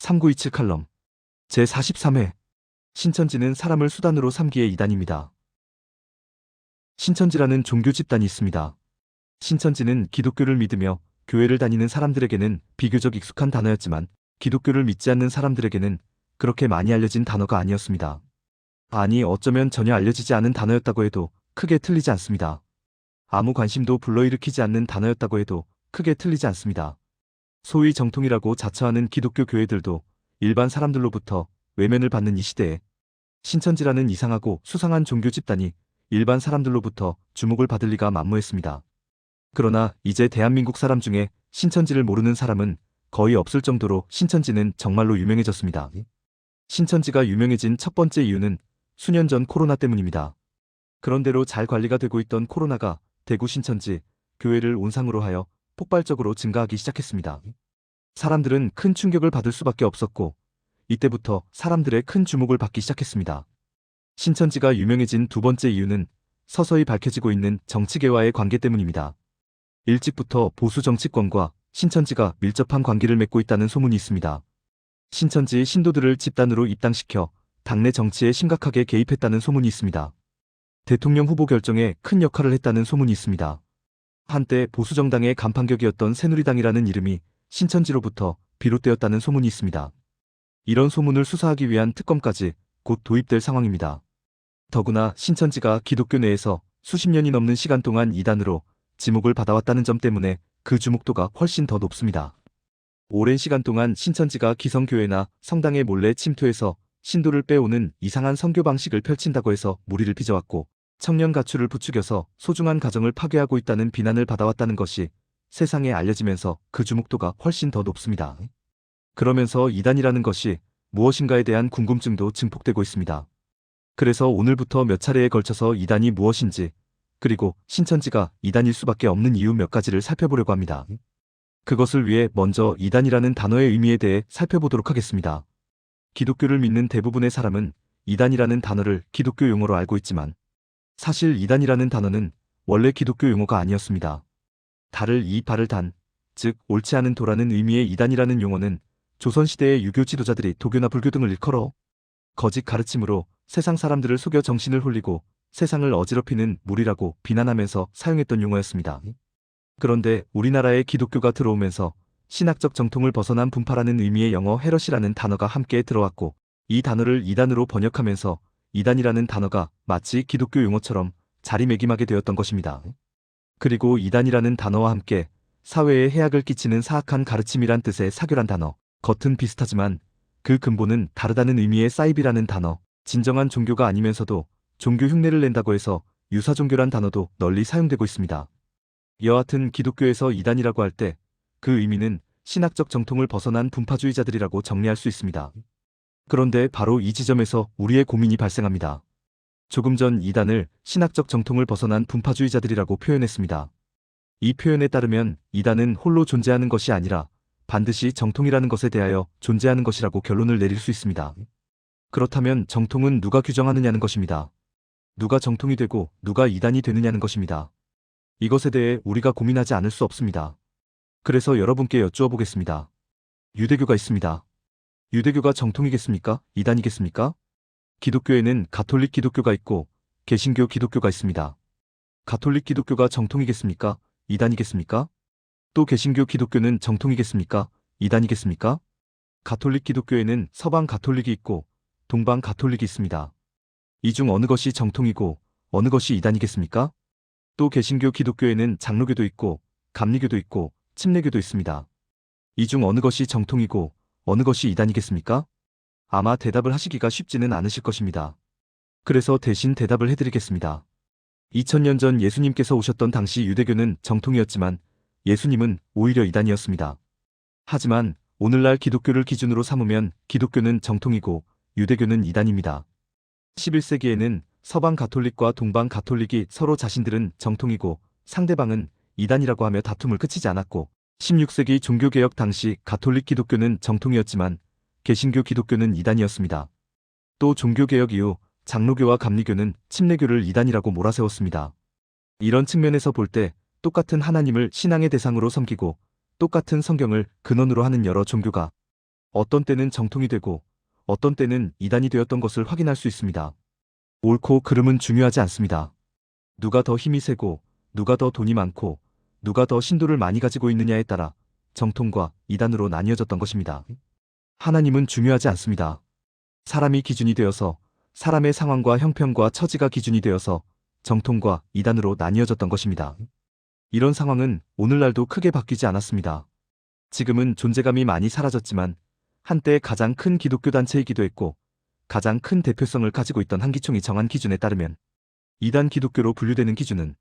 3927 칼럼 제43회 신천지는 사람을 수단으로 삼기의 이단입니다. 신천지라는 종교 집단이 있습니다. 신천지는 기독교를 믿으며 교회를 다니는 사람들에게는 비교적 익숙한 단어였지만 기독교를 믿지 않는 사람들에게는 그렇게 많이 알려진 단어가 아니었습니다. 아니, 어쩌면 전혀 알려지지 않은 단어였다고 해도 크게 틀리지 않습니다. 아무 관심도 불러일으키지 않는 단어였다고 해도 크게 틀리지 않습니다. 소위 정통이라고 자처하는 기독교 교회들도 일반 사람들로부터 외면을 받는 이 시대에 신천지라는 이상하고 수상한 종교 집단이 일반 사람들로부터 주목을 받을 리가 만무했습니다. 그러나 이제 대한민국 사람 중에 신천지를 모르는 사람은 거의 없을 정도로 신천지는 정말로 유명해졌습니다. 신천지가 유명해진 첫 번째 이유는 수년 전 코로나 때문입니다. 그런대로 잘 관리가 되고 있던 코로나가 대구 신천지 교회를 온상으로 하여 폭발적으로 증가하기 시작했습니다. 사람들은 큰 충격을 받을 수밖에 없었고 이때부터 사람들의 큰 주목을 받기 시작했습니다. 신천지가 유명해진 두 번째 이유는 서서히 밝혀지고 있는 정치계와의 관계 때문입니다. 일찍부터 보수 정치권과 신천지가 밀접한 관계를 맺고 있다는 소문이 있습니다. 신천지 신도들을 집단으로 입당시켜 당내 정치에 심각하게 개입했다는 소문이 있습니다. 대통령 후보 결정에 큰 역할을 했다는 소문이 있습니다. 한때 보수정당의 간판격이었던 새누리당이라는 이름이 신천지로부터 비롯되었다는 소문이 있습니다. 이런 소문을 수사하기 위한 특검까지 곧 도입될 상황입니다. 더구나 신천지가 기독교 내에서 수십 년이 넘는 시간 동안 이단으로 지목을 받아왔다는 점 때문에 그 주목도가 훨씬 더 높습니다. 오랜 시간 동안 신천지가 기성교회나 성당에 몰래 침투해서 신도를 빼오는 이상한 선교 방식을 펼친다고 해서 무리를 빚어왔고 청년 가출을 부추겨서 소중한 가정을 파괴하고 있다는 비난을 받아왔다는 것이 세상에 알려지면서 그 주목도가 훨씬 더 높습니다. 그러면서 이단이라는 것이 무엇인가에 대한 궁금증도 증폭되고 있습니다. 그래서 오늘부터 몇 차례에 걸쳐서 이단이 무엇인지 그리고 신천지가 이단일 수밖에 없는 이유 몇 가지를 살펴보려고 합니다. 그것을 위해 먼저 이단이라는 단어의 의미에 대해 살펴보도록 하겠습니다. 기독교를 믿는 대부분의 사람은 이단이라는 단어를 기독교 용어로 알고 있지만 사실 이단이라는 단어는 원래 기독교 용어가 아니었습니다. 달을 이 발을 단, 즉 옳지 않은 도라는 의미의 이단이라는 용어는 조선시대의 유교 지도자들이 도교나 불교 등을 일컬어 거짓 가르침으로 세상 사람들을 속여 정신을 홀리고 세상을 어지럽히는 무리라고 비난하면서 사용했던 용어였습니다. 그런데 우리나라에 기독교가 들어오면서 신학적 정통을 벗어난 분파라는 의미의 영어 헤럿이라는 단어가 함께 들어왔고 이 단어를 이단으로 번역하면서 이단이라는 단어가 마치 기독교 용어처럼 자리매김하게 되었던 것입니다. 그리고 이단이라는 단어와 함께 사회에 해악을 끼치는 사악한 가르침이란 뜻의 사교란 단어, 겉은 비슷하지만 그 근본은 다르다는 의미의 사이비라는 단어, 진정한 종교가 아니면서도 종교 흉내를 낸다고 해서 유사종교란 단어도 널리 사용되고 있습니다. 여하튼 기독교에서 이단이라고 할 때 그 의미는 신학적 정통을 벗어난 분파주의자들이라고 정리할 수 있습니다. 그런데 바로 이 지점에서 우리의 고민이 발생합니다. 조금 전 이단을 신학적 정통을 벗어난 분파주의자들이라고 표현했습니다. 이 표현에 따르면 이단은 홀로 존재하는 것이 아니라 반드시 정통이라는 것에 대하여 존재하는 것이라고 결론을 내릴 수 있습니다. 그렇다면 정통은 누가 규정하느냐는 것입니다. 누가 정통이 되고 누가 이단이 되느냐는 것입니다. 이것에 대해 우리가 고민하지 않을 수 없습니다. 그래서 여러분께 여쭈어 보겠습니다. 유대교가 있습니다. 유대교가 정통이겠습니까? 이단이겠습니까? 기독교에는 가톨릭 기독교가 있고 개신교 기독교가 있습니다. 가톨릭 기독교가 정통이겠습니까? 이단이겠습니까? 또 개신교 기독교는 정통이겠습니까? 이단이겠습니까? 가톨릭 기독교에는 서방 가톨릭이 있고 동방 가톨릭이 있습니다. 이 중 어느 것이 정통이고 어느 것이 이단이겠습니까? 또 개신교 기독교에는 장로교도 있고 감리교도 있고 침례교도 있습니다. 이 중 어느 것이 정통이고 어느 것이 이단이겠습니까? 아마 대답을 하시기가 쉽지는 않으실 것입니다. 그래서 대신 대답을 해드리겠습니다. 2000년 전 예수님께서 오셨던 당시 유대교는 정통이었지만 예수님은 오히려 이단이었습니다. 하지만 오늘날 기독교를 기준으로 삼으면 기독교는 정통이고 유대교는 이단입니다. 11세기에는 서방 가톨릭과 동방 가톨릭이 서로 자신들은 정통이고 상대방은 이단이라고 하며 다툼을 그치지 않았고 16세기 종교개혁 당시 가톨릭 기독교는 정통이었지만 개신교 기독교는 이단이었습니다. 또 종교개혁 이후 장로교와 감리교는 침례교를 이단이라고 몰아세웠습니다. 이런 측면에서 볼 때 똑같은 하나님을 신앙의 대상으로 섬기고 똑같은 성경을 근원으로 하는 여러 종교가 어떤 때는 정통이 되고 어떤 때는 이단이 되었던 것을 확인할 수 있습니다. 옳고 그름은 중요하지 않습니다. 누가 더 힘이 세고 누가 더 돈이 많고 누가 더 신도를 많이 가지고 있느냐에 따라 정통과 이단으로 나뉘어졌던 것입니다. 하나님은 중요하지 않습니다. 사람이 기준이 되어서 사람의 상황과 형편과 처지가 기준이 되어서 정통과 이단으로 나뉘어졌던 것입니다. 이런 상황은 오늘날도 크게 바뀌지 않았습니다. 지금은 존재감이 많이 사라졌지만 한때 가장 큰 기독교 단체이기도 했고 가장 큰 대표성을 가지고 있던 한기총이 정한 기준에 따르면 이단 기독교로 분류되는 기준은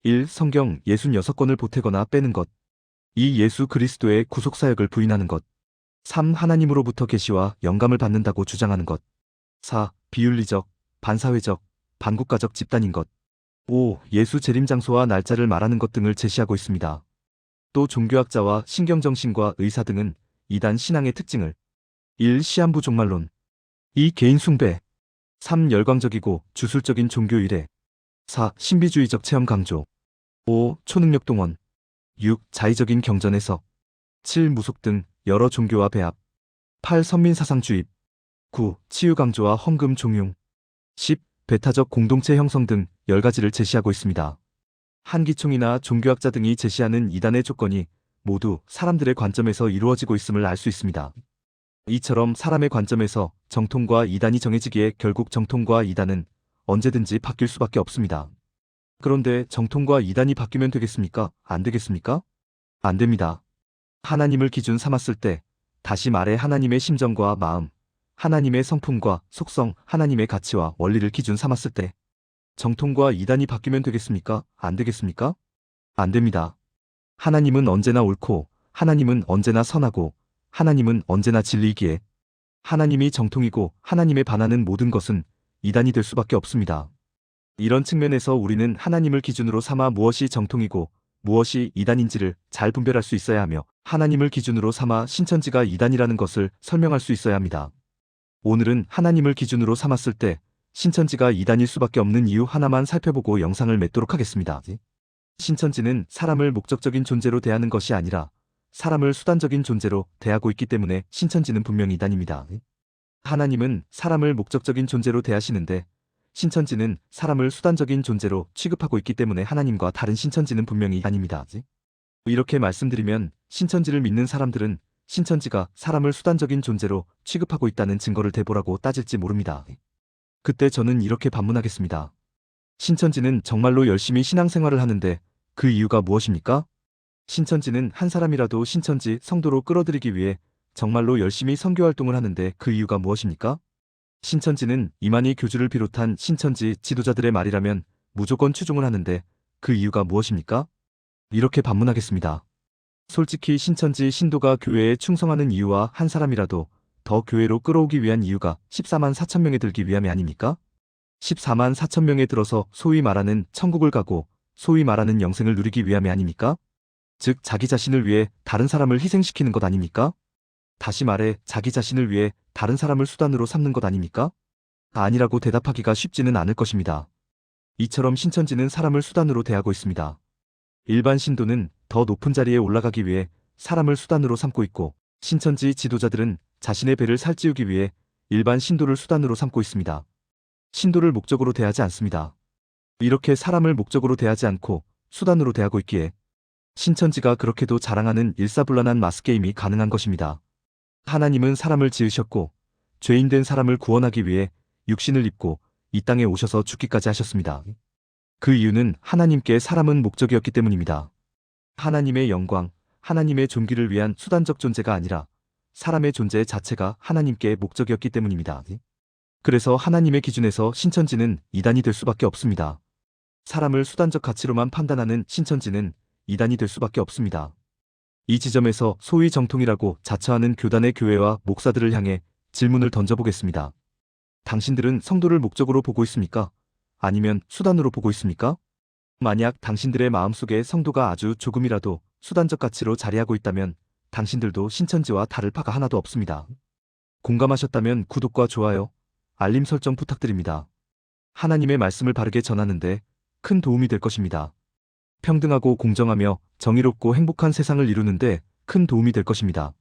1. 성경 66권을 보태거나 빼는 것 2. 예수 그리스도의 구속사역을 부인하는 것 3. 하나님으로부터 계시와 영감을 받는다고 주장하는 것 4. 비윤리적, 반사회적, 반국가적 집단인 것 5. 예수 재림 장소와 날짜를 말하는 것 등을 제시하고 있습니다. 또 종교학자와 신경정신과 의사 등은 이단 신앙의 특징을 1. 시한부 종말론 2. 개인 숭배 3. 열광적이고 주술적인 종교 일해 4. 신비주의적 체험 강조 5. 초능력 동원 6. 자의적인 경전 해석 7. 무속 등 여러 종교와 배합 8. 선민사상 주입 9. 치유 강조와 헌금 종용 10. 배타적 공동체 형성 등 10가지를 제시하고 있습니다. 한기총이나 종교학자 등이 제시하는 이단의 조건이 모두 사람들의 관점에서 이루어지고 있음을 알 수 있습니다. 이처럼 사람의 관점에서 정통과 이단이 정해지기에 결국 정통과 이단은 언제든지 바뀔 수밖에 없습니다. 그런데 정통과 이단이 바뀌면 되겠습니까? 안 되겠습니까? 안 됩니다. 하나님을 기준 삼았을 때, 다시 말해 하나님의 심정과 마음, 하나님의 성품과 속성, 하나님의 가치와 원리를 기준 삼았을 때 정통과 이단이 바뀌면 되겠습니까? 안 되겠습니까? 안 됩니다. 하나님은 언제나 옳고 하나님은 언제나 선하고 하나님은 언제나 진리이기에 하나님이 정통이고 하나님에 반하는 모든 것은 이단이 될 수밖에 없습니다. 이런 측면에서 우리는 하나님을 기준으로 삼아 무엇이 정통이고 무엇이 이단인지를 잘 분별할 수 있어야 하며 하나님을 기준으로 삼아 신천지가 이단이라는 것을 설명할 수 있어야 합니다. 오늘은 하나님을 기준으로 삼았을 때 신천지가 이단일 수밖에 없는 이유 하나만 살펴보고 영상을 맺도록 하겠습니다. 신천지는 사람을 목적적인 존재로 대하는 것이 아니라 사람을 수단적인 존재로 대하고 있기 때문에 신천지는 분명히 이단입니다. 하나님은 사람을 목적적인 존재로 대하시는데 신천지는 사람을 수단적인 존재로 취급하고 있기 때문에 하나님과 다른 신천지는 분명히 이단입니다. 이렇게 말씀드리면 신천지를 믿는 사람들은 신천지가 사람을 수단적인 존재로 취급하고 있다는 증거를 대보라고 따질지 모릅니다. 그때 저는 이렇게 반문하겠습니다. 신천지는 정말로 열심히 신앙생활을 하는데 그 이유가 무엇입니까? 신천지는 한 사람이라도 신천지 성도로 끌어들이기 위해 정말로 열심히 선교활동을 하는데 그 이유가 무엇입니까? 신천지는 이만희 교주를 비롯한 신천지 지도자들의 말이라면 무조건 추종을 하는데 그 이유가 무엇입니까? 이렇게 반문하겠습니다. 솔직히 신천지 신도가 교회에 충성하는 이유와 한 사람이라도 더 교회로 끌어오기 위한 이유가 14만 4천 명에 들기 위함이 아닙니까? 14만 4천 명에 들어서 소위 말하는 천국을 가고 소위 말하는 영생을 누리기 위함이 아닙니까? 즉 자기 자신을 위해 다른 사람을 희생시키는 것 아닙니까? 다시 말해 자기 자신을 위해 다른 사람을 수단으로 삼는 것 아닙니까? 아니라고 대답하기가 쉽지는 않을 것입니다. 이처럼 신천지는 사람을 수단으로 대하고 있습니다. 일반 신도는 더 높은 자리에 올라가기 위해 사람을 수단으로 삼고 있고 신천지 지도자들은 자신의 배를 살찌우기 위해 일반 신도를 수단으로 삼고 있습니다. 신도를 목적으로 대하지 않습니다. 이렇게 사람을 목적으로 대하지 않고 수단으로 대하고 있기에 신천지가 그렇게도 자랑하는 일사불란한 마스게임이 가능한 것입니다. 하나님은 사람을 지으셨고 죄인된 사람을 구원하기 위해 육신을 입고 이 땅에 오셔서 죽기까지 하셨습니다. 그 이유는 하나님께 사람은 목적이었기 때문입니다. 하나님의 영광, 하나님의 존귀를 위한 수단적 존재가 아니라 사람의 존재 자체가 하나님께 목적이었기 때문입니다. 그래서 하나님의 기준에서 신천지는 이단이 될 수밖에 없습니다. 사람을 수단적 가치로만 판단하는 신천지는 이단이 될 수밖에 없습니다. 이 지점에서 소위 정통이라고 자처하는 교단의 교회와 목사들을 향해 질문을 던져보겠습니다. 당신들은 성도를 목적으로 보고 있습니까? 아니면 수단으로 보고 있습니까? 만약 당신들의 마음속에 성도가 아주 조금이라도 수단적 가치로 자리하고 있다면 당신들도 신천지와 다를 바가 하나도 없습니다. 공감하셨다면 구독과 좋아요, 알림 설정 부탁드립니다. 하나님의 말씀을 바르게 전하는데 큰 도움이 될 것입니다. 평등하고 공정하며 정의롭고 행복한 세상을 이루는데 큰 도움이 될 것입니다.